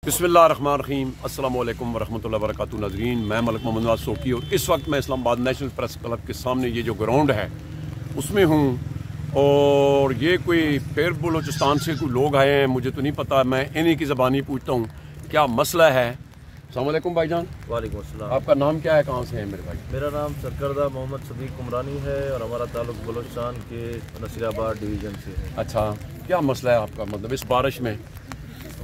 बिस्मिल्लाहिर्रहमानिर्रहीम अस्सलामु अलैकुम वरहमतुल्लाहि वबरकातुहू। नाज़रीन, मैं मलिक मोहम्मद नवाज़ सोकी और इस वक्त मैं इस्लामाबाद नेशनल प्रेस क्लब के सामने ये जो ग्राउंड है उसमें हूँ और ये कोई फिर बलूचिस्तान से कोई लोग आए हैं, मुझे तो नहीं पता, मैं इन्हीं की ज़बानी पूछता हूँ क्या मसला है। अस्सलामु अलैकुम भाईजान। वालेकुम अस्सलाम। आपका नाम क्या है, कहाँ से है मेरे भाई? मेरा नाम सरकर्दा मोहम्मद सदीक उमरानी है और हमारा ताल्लुक बलूचिस्तान के नसीराबाद डिवीज़न से है। अच्छा, क्या मसला है आपका, मतलब इस बारिश में?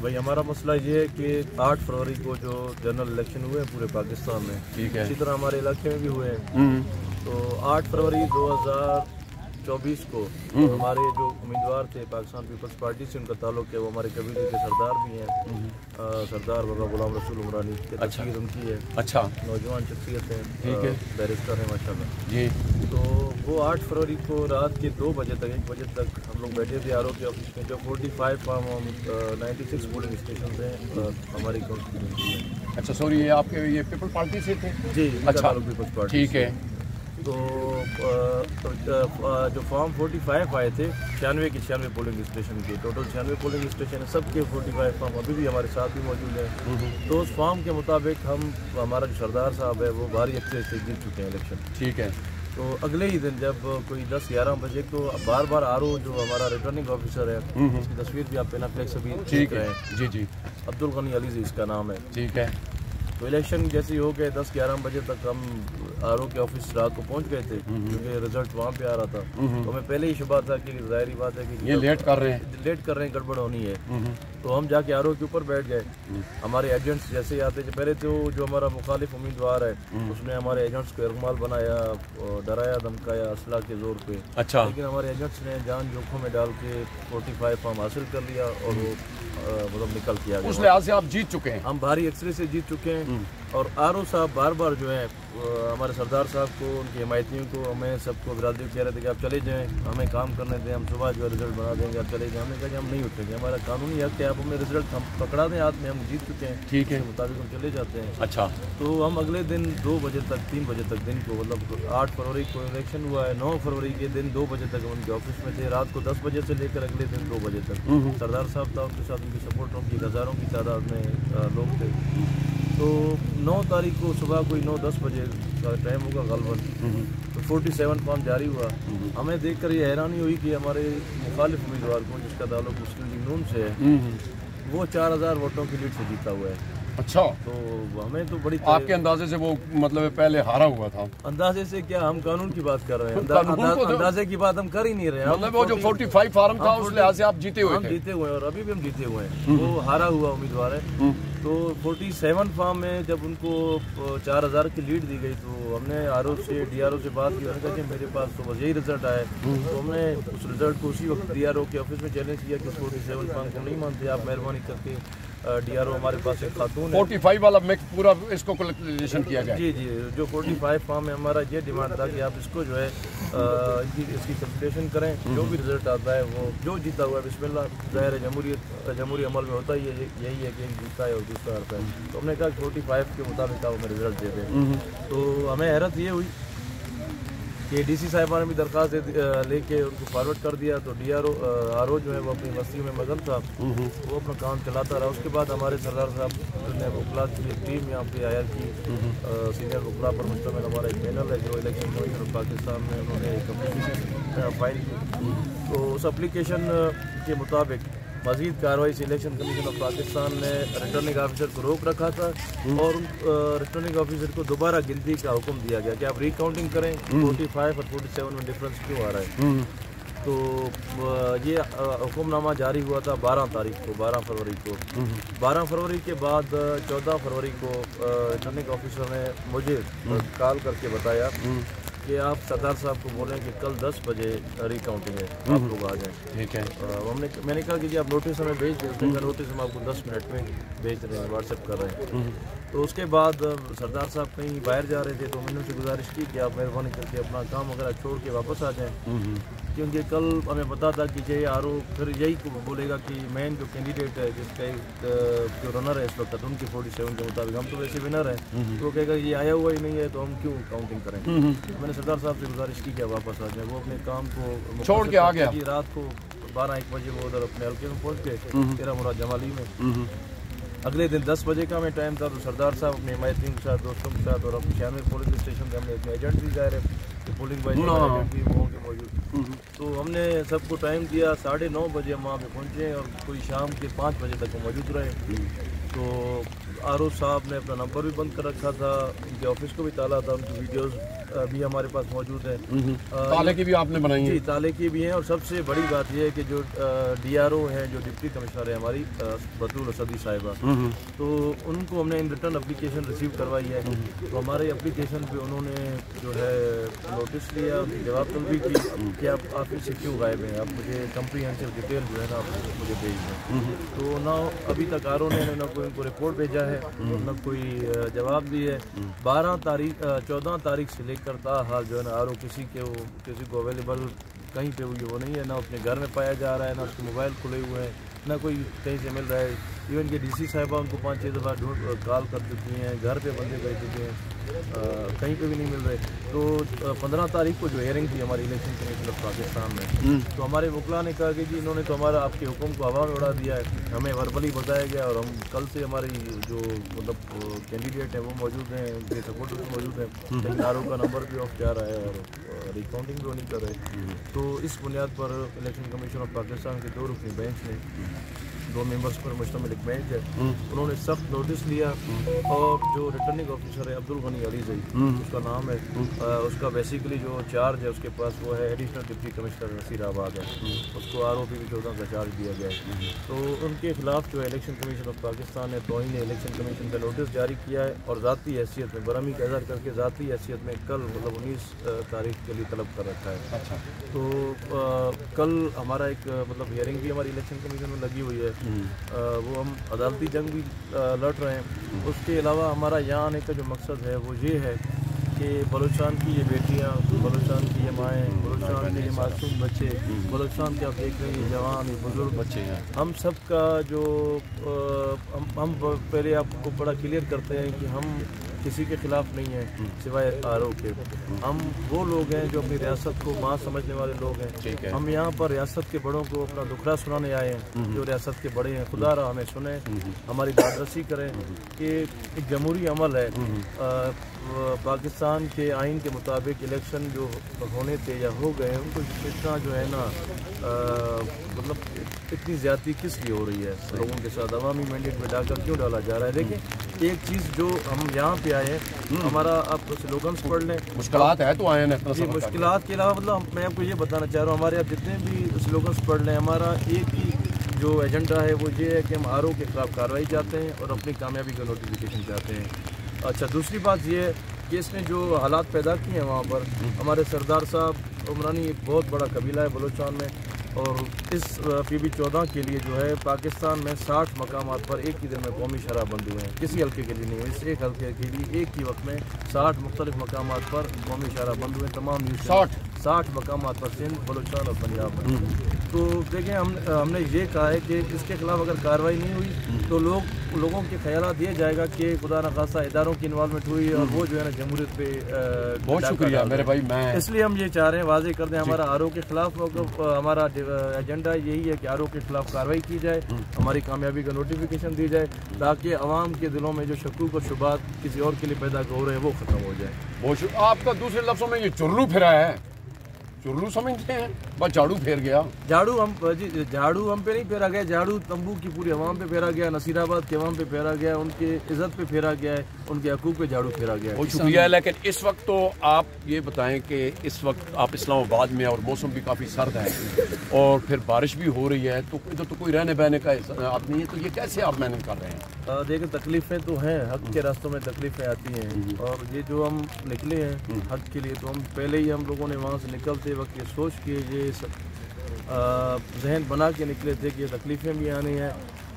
भाई हमारा मसला ये है कि 8 फरवरी को जो जनरल इलेक्शन हुए हैं पूरे पाकिस्तान में, ठीक है, इसी तरह हमारे इलाके में भी हुए हैं। तो 8 फरवरी 2024 को हमारे जो उम्मीदवार थे पाकिस्तान पीपल्स पार्टी से, उनका ताल्लुक है, वो हमारे कबीले के सरदार भी हैं, सरदार बाबा गुलाम रसूल उमरानी की तस्वीर उनकी है। अच्छा, नौजवान शख्सियत है, ठीक है, बैरिस्टर है माशाल्लाह जी। तो वो 8 फरवरी को रात के 2 बजे तक 1 बजे तक हम लोग बैठे थे आर ओ के ऑफिस में, जो 45 फार्म 96 पोलिंग स्टेशन थे हमारी काउंसिल में। अच्छा सॉरी, ये आपके ये पीपल पार्टी से थे? जी, अच्छा, पीपल्स पार्टी, ठीक है। तो जो फॉर्म 45 आए थे 96 पोलिंग स्टेशन के, टोटल 96 पोलिंग स्टेशन है, सबके 45 फॉर्म अभी भी हमारे साथ भी मौजूद हैं। तो उस फॉर्म के मुताबिक हमारा जो सरदार साहब है वो भारी अक्सर से जीत चुके हैं इलेक्शन। ठीक है। तो अगले ही दिन जब कोई 10-11 बजे तो बार बार आर ओ जो हमारा रिटर्निंग ऑफिसर है, इसकी तस्वीर भी आप पहला फ्लैक्स अभी देख रहे हैं, जी जी, अब्दुल गनी अली जी इसका नाम है, ठीक है। तो इलेक्शन जैसे ही हो गए 10-11 बजे तक हम आर ओ के ऑफिस रात को पहुंच गए थे, क्योंकि रिजल्ट वहाँ पे आ रहा था। तो हमें पहले ही शुबा था कि ज़ाहिरी बात है कि ये लेट कर रहे हैं, गड़बड़ होनी है। तो हम जाके आर ओ के ऊपर बैठ गए। हमारे एजेंट्स जैसे ही आते थे, पहले तो जो हमारा मुखालिफ उम्मीदवार है उसने हमारे एजेंट्स को इरमाल बनाया, डराया धमकाया असला के जोर पे। अच्छा, लेकिन हमारे एजेंट्स ने जान जोखों में डाल के 45 फॉर्म हासिल कर लिया और वो मतलब निकल किया गया। उस लिहाज से आप जीत चुके हैं? हम भारी अक्सरी से जीत चुके हैं। और आर ओ साहब बार बार जो है हमारे सरदार साहब को, उनके हिमायतियों को, हमें सबको बिरादरी कह रहे थे कि आप चले जाएं, हमें काम करने दें, हम सुबह जो रिजल्ट बना देंगे, आप चले जाएं। हमने कहा कि हम नहीं उठेंगे, हमारा कानूनी हक है, आप हमें रिजल्ट हम पकड़ा दें हाथ में, हम जीत चुके हैं, ठीक है, उसके मुताबिक हम चले जाते हैं। अच्छा, तो हम अगले दिन 2 बजे तक 3 बजे तक दिन को, मतलब 8 फरवरी को इलेक्शन हुआ है, 9 फरवरी के दिन 2 बजे तक उनके ऑफिस में थे, रात को 10 बजे से लेकर अगले दिन 2 बजे तक। सरदार साहब था, उनके साथ उनकी सपोर्टरों की हज़ारों की तादाद में लोग थे। तो 9 तारीख को सुबह कोई 9-10 बजे का टाइम होगा गलबन, तो 47 फॉर्म जारी हुआ। हमें देखकर ये हैरानी हुई कि हमारे मुखालिफ उम्मीदवार को, जिसका ताल्लुक मुस्लिम लीग नून से है, वो 4000 वोटों की लीड से जीता हुआ है। अच्छा, तो हमें तो बड़ी, आपके अंदाजे से वो मतलब पहले हारा हुआ था? अंदाजे से क्या, हम कानून की बात कर रहे हैं, अंदाजे की बात हम कर ही नहीं रहे। मतलब वो जो 45 फार्म था उस लिहाज से आप जीते हुए थे? हम जीते हुए हैं और अभी भी हम जीते हुए हैं। वो हारा हुआ उम्मीदवार है। तो 47 फॉर्म में जब उनको 4000 की लीड दी गई तो हमने आर ओ से, डी आर ओ से बात की, उन्होंने कहा कि मेरे पास तो बस यही रिजल्ट आया है। तो हमने उस रिजल्ट को उसी वक्त डी आर ओ के ऑफिस में चैलेंज किया कि 47 फॉर्म को नहीं मानते आप, मेहरबानी करके डी आर ओ हमारे पास एक खातून है। 45 वाला में पूरा इसको कलेक्शन किया गया? जी जी, जो 45 फॉर्म है हमारा ये डिमांड था कि आप इसको जो है इसकी कैलकुलेशन करें, जो भी रिजल्ट आता है वो जो जीता हुआ है बिस्मिल्लाह, ज़ाहिर है जमहूरी अमल में होता ही है, यही है कि एक जीता है और दूसरा हारता है। तो हमने कहा 45 के मुताबिक आप हमें रिजल्ट दे दें। तो हमें हैरत ये हुई कि डी सी साहिबा ने भी दरख्वास्त लेके उनको फॉरवर्ड कर दिया। तो डी आर ओ जो है वो अपनी मस्तियों में मगन था, वो अपना काम चलाता रहा। उसके बाद हमारे सरदार साहब ने वकला की एक टीम यहाँ पे हायर की, सीनियर वकला पर मुश्तमिल हमारा एक पैनल है जो इलेक्शन कमीशन ऑफ पाकिस्तान में उन्होंने एक एप्लीकेशन फाइल की। तो उस एप्लीकेशन के मुताबिक मज़ीद कार्रवाई से इलेक्शन कमीशन ऑफ पाकिस्तान ने रिटर्निंग ऑफिसर को रोक रखा था और रिटर्निंग ऑफिसर को दोबारा गिनती का हुक्म दिया गया कि आप रिकाउंटिंग करें, 45 और 47 में डिफरेंस क्यों आ रहा है। तो ये हुक्मनामा जारी हुआ था 12 तारीख को, 12 फरवरी को। 12 फरवरी के बाद 14 फरवरी को रिटर्निंग ऑफिसर ने मुझे कॉल करके बताया कि आप सरदार साहब को बोलें कि कल 10 बजे रिकाउंटिंग है, आप लोग आ जाएं। ठीक है। मैंने कहा कि जी आप नोटिस हमें भेज दें, नोटिस हम आपको 10 मिनट में भेज रहे हैं, व्हाट्सएप कर रहे हैं। तो उसके बाद सरदार साहब कहीं बाहर जा रहे थे, तो मैंने उनसे गुजारिश की कि आप मेहरबानी करके अपना काम वगैरह छोड़ के वापस आ जाएं, क्योंकि कल हमें पता था कि ये आर ओ फिर यही बोलेगा कि मेन जो कैंडिडेट है, जिसका जो रनर है इस वक्त उनकी 47 के मुताबिक, हम तो वैसे विनर हैं, तो कहेगा ये आया हुआ ही नहीं है तो हम क्यों काउंटिंग करेंगे। मैंने सरदार साहब से गुजारिश की कि वापस आ जाए। वो अपने काम को छोड़ के आ गया। रात को 12-1 बजे वो उधर अपने हल्के में पहुँच गए, तेरा मुराद जमाली में। अगले दिन 10 बजे का हमें टाइम था, तो सरदार साहब अपने हिमायतियों के साथ, दोस्तों के साथ और अपने 96 पोलिंग स्टेशन पे हमने अपने एजेंट भी ज़ाहिर है पोलिंग बाई एजेंट भी वो के मौजूद, तो हमने सबको टाइम दिया 9:30 बजे हम वहाँ पे पहुँचे और कोई शाम के 5 बजे तक वो मौजूद रहे। तो आरओ साहब ने अपना नंबर भी बंद कर रखा था, उनके ऑफिस को भी ताला था, उनकी वीडियोस भी हमारे पास मौजूद है। ताले की भी आपने बनाई है? जी, ताले की भी हैं। और सबसे बड़ी बात यह है कि जो DRO हैं, जो डिप्टी कमिश्नर है हमारी बतूल असदी साहिबा, तो उनको हमने इन रिटर्न एप्लीकेशन रिसीव करवाई है। तो हमारे एप्लीकेशन पे उन्होंने जो है नोटिस लिया, जवाब तलब की कि आप ऑफिस से क्यों गायब हैं, आप मुझे कम्प्रीहेंसिव डिटेल जो है ना आप मुझे भेज दें। तो ना अभी तक आरओ ने ना कोई उनको रिपोर्ट भेजा है, ना कोई जवाब दी है। 14 तारीख से लेकर हाल जो है ना आरओ किसी को अवेलेबल कहीं पे वो नहीं है, ना अपने घर में पाया जा रहा है, ना उसके मोबाइल खुले हुए हैं, ना कोई कहीं से मिल रहा है। इवन के DC साहिबा उनको 5-6 दफ़ा कॉल कर चुकी हैं, घर पे बंदे भेज चुके हैं, कहीं पे भी नहीं मिल रहे। तो 15 तारीख को जो हियरिंग थी हमारी इलेक्शन कमीशन ऑफ पाकिस्तान में, तो हमारे वकला ने कहा कि जी इन्होंने तो हमारा आपके हुक्म को हवा में उड़ा दिया है, हमें वर्बली बताया गया और हम कल से हमारी जो मतलब कैंडिडेट हैं वो मौजूद हैं, उनके सपोर्टर्स मौजूद हैं, लेकिन आरओ का नंबर भी ऑफ जा रहा है और रिकाउंटिंग भी नहीं कर रहे। तो इस बुनियाद पर इलेक्शन कमीशन ऑफ पाकिस्तान के 2 रुकनी बेंच ने 2 मेंबर्स पर मुश्तमिल एक बेंच है, उन्होंने सख्त नोटिस लिया और जो रिटर्निंग ऑफिसर है अब्दुल गनी अलीज़ई उसका नाम है, उसका बेसिकली जो चार्ज है उसके पास वो है एडिशनल डिप्टी कमिश्नर नसीराबाद है, उसको आरओपी 14 का चार्ज दिया गया है। तो उनके खिलाफ जो है इलेक्शन कमीशन ऑफ पाकिस्तान ने तौहीन ने इलेक्शन कमीशन का नोटिस जारी किया है और ज़ाती हैसियत में बरहमी का इज़हार करके ज़ाती हैसियत में कल मतलब 19 तारीख के लिए तलब कर रखा है। अच्छा। तो कल हमारा एक मतलब हियरिंग भी हमारी इलेक्शन कमीशन में लगी हुई है, वो हम अदालती जंग भी लड़ रहे हैं। उसके अलावा हमारा यहाँ आने का जो मकसद है वो ये है कि बलूचिस्तान की ये बेटियाँ, बलूचिस्तान की ये माएँ, बलूचिस्तान के ये मासूम बच्चे, बलूचिस्तान के आप देख रहे हैं ये जवान ये बुजुर्ग बच्चे हैं, हम सब का जो हम पहले आपको बड़ा क्लियर करते हैं कि हम किसी के खिलाफ नहीं है सिवाय आरओ के। हम वो लोग हैं जो अपनी रियासत को माँ समझने वाले लोग हैं। हम यहाँ पर रियासत के बड़ों को अपना दुखड़ा सुनाने आए हैं, जो रियासत के बड़े हैं, खुदा रहा हमें सुने, हमारी बातरसी करें कि एक जमहूरी अमल है। पाकिस्तान के आइन के मुताबिक इलेक्शन जो होने थे या हो गए उनको इतना जो है ना मतलब इतनी ज़्यादती किस लिए हो रही है लोगों के साथ, अवामी मैंडेट में डालकर क्यों डाला जा रहा है। देखिए एक चीज़ जो हम यहाँ पे आए हैं, हमारा आप स्लोगन्स पढ़ लें, मुश्किलात है तो आए हैं जी, मुश्किलात के अलावा मतलब मैं आपको ये बताना चाह रहा हूँ हमारे आप जितने भी स्लोगन्स पढ़ लें, हमारा एक ही जो एजेंडा है वो ये है कि हम आरओ के खिलाफ कार्रवाई चाहते हैं और अपनी कामयाबी का नोटिफिकेशन चाहते हैं। अच्छा, दूसरी बात ये है कि इसने जो हालात पैदा किए हैं वहाँ पर हमारे सरदार साहब उमरानी एक बहुत बड़ा कबीला है बलूचिस्तान में, और इस PB 14 के लिए जो है पाकिस्तान में 60 मकामात पर एक ही दिन में कौमी शराब बंद हुए हैं, किसी हल्के के लिए नहीं है, इस एक हल्के के लिए एक ही वक्त में 60 मुख्तलिफ मकामात पर कौमी शराब बंद हुए हैं, तमाम न्यूज़ 60 मकामात पर सिंध, बलूचिस्तान और पंजाब में। तो देखें हमने ये कहा है कि इसके खिलाफ अगर कार्रवाई नहीं हुई तो लोगों के ख्यालात ये जाएगा कि खुदा न खासा इदारों की इन्वॉल्वमेंट हुई और वो जो है ना जमहूरियत पे बहुत शुक्रिया मेरे भाई। मैं इसलिए हम ये चाह रहे हैं वाज़ेह कर दें हमारा आरओ के खिलाफ हमारा एजेंडा यही है कि आरओ के खिलाफ कार्रवाई की जाए, हमारी कामयाबी का नोटिफिकेशन दी जाए ताकि अवाम के दिलों में जो शक्कूक और शुबात किसी और के लिए पैदा हो रहे हैं वो ख़त्म हो जाए। आपका दूसरे लफ्ज़ों में ये चुर्लू फिरा है, चुर्लू समझते हैं, बस झाड़ू फेर गया। झाड़ू हम पे नहीं फेरा गया, झाड़ू तंबू की पूरी अवाम पे फेरा गया, नसीराबाद के अवाम पे फेरा गया, उनके इज्जत पे फेरा गया है, उनके हकूक पे झाड़ू फेरा गया है। बहुत शुक्रिया। लेकिन इस वक्त तो आप ये बताएं कि इस वक्त आप इस्लामाबाद में और मौसम भी काफ़ी सर्द है और फिर बारिश भी हो रही है, तो इधर तो कोई रहने बहने का आदमी है, तो ये कैसे आप मैनेज कर रहे हैं? देखिए तकलीफ़ें तो हैं, हक के रास्तों में तकलीफ़ें आती हैं और ये जो हम निकले हैं हक के लिए, तो हम पहले ही हम लोगों ने वहाँ से निकलते वक्त ये सोच के ये जहन बना के निकले थे कि ये तकलीफ़ें भी आनी हैं।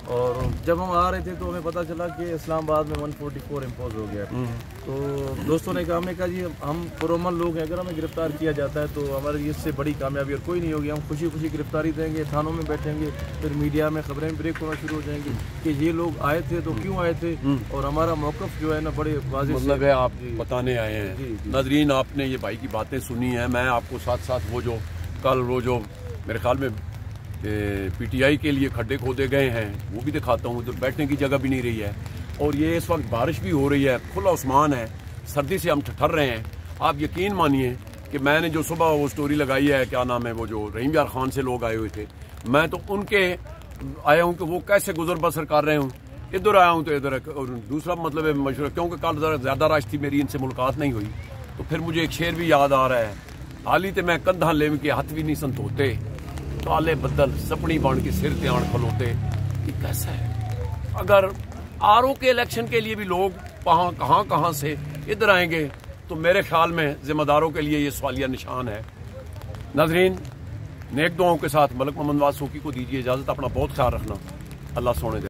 और जब हम आ रहे थे तो हमें पता चला कि इस्लामाबाद में 144 इम्पोज हो गया। तो दोस्तों ने कहा, हमने कहा जी हम पुरअमन लोग हैं, अगर हमें गिरफ़्तार किया जाता है तो हमारे लिए इससे बड़ी कामयाबी और कोई नहीं होगी, हम खुशी खुशी गिरफ्तारी देंगे, थानों में बैठेंगे, फिर मीडिया में खबरें ब्रेक होना शुरू हो जाएंगी कि ये लोग आए थे तो क्यों आए थे, और हमारा मौक़िफ़ जो है ना बड़े वाज़ेह मतलब है आप बताने आए हैं। नाज़रीन, आपने ये भाई की बातें सुनी हैं, मैं आपको साथ साथ वो जो कल वो जो मेरे ख्याल में پی ٹی آئی کے لیے کھڈے کھودے گئے ہیں، وہ بھی دکھاتا ہوں. ادھر بیٹھنے کی جگہ بھی نہیں رہی ہے، اور یہ اس وقت بارش بھی ہو رہی ہے، کھلا آسمان ہے، سردی سے ہم ٹھٹر رہے ہیں. آپ یقین مانیے کہ میں نے جو صبح وہ سٹوری لگائی ہے، کیا نام ہے، وہ جو رحیم یار خان سے لوگ آئے ہوئے تھے، میں تو ان کے آیا ہوں کہ وہ کیسے گزر بسر کر رہے ہوں. ادھر آیا ہوں تو ادھر. اور دوسرا مطلب ہے مشورہ، کیونکہ کل زیادہ رش تھی، میری ان سے ملاقات نہیں ہوئی، تو پھر مجھے ایک شعر بھی یاد آ رہا ہے، حالی تے میں کندھاں لے کے ہاتھ بھی نہیں سنتوتے، کالے بدل سپنی بن کے سر تے آن کھلوتے. یہ کیسا ہے؟ اگر آر او کے الیکشن کے لیے بھی لوگ کہاں سے ادھر آئیں گے تو میرے خیال میں ذمہ داروں کے لیے یہ سوالیہ نشان ہے. ناظرین، نیک دعاؤں کے ساتھ ملک محمد نواز سوکی کو دیجیے اجازت. اپنا بہت خیال رکھنا. اللہ سونے دے.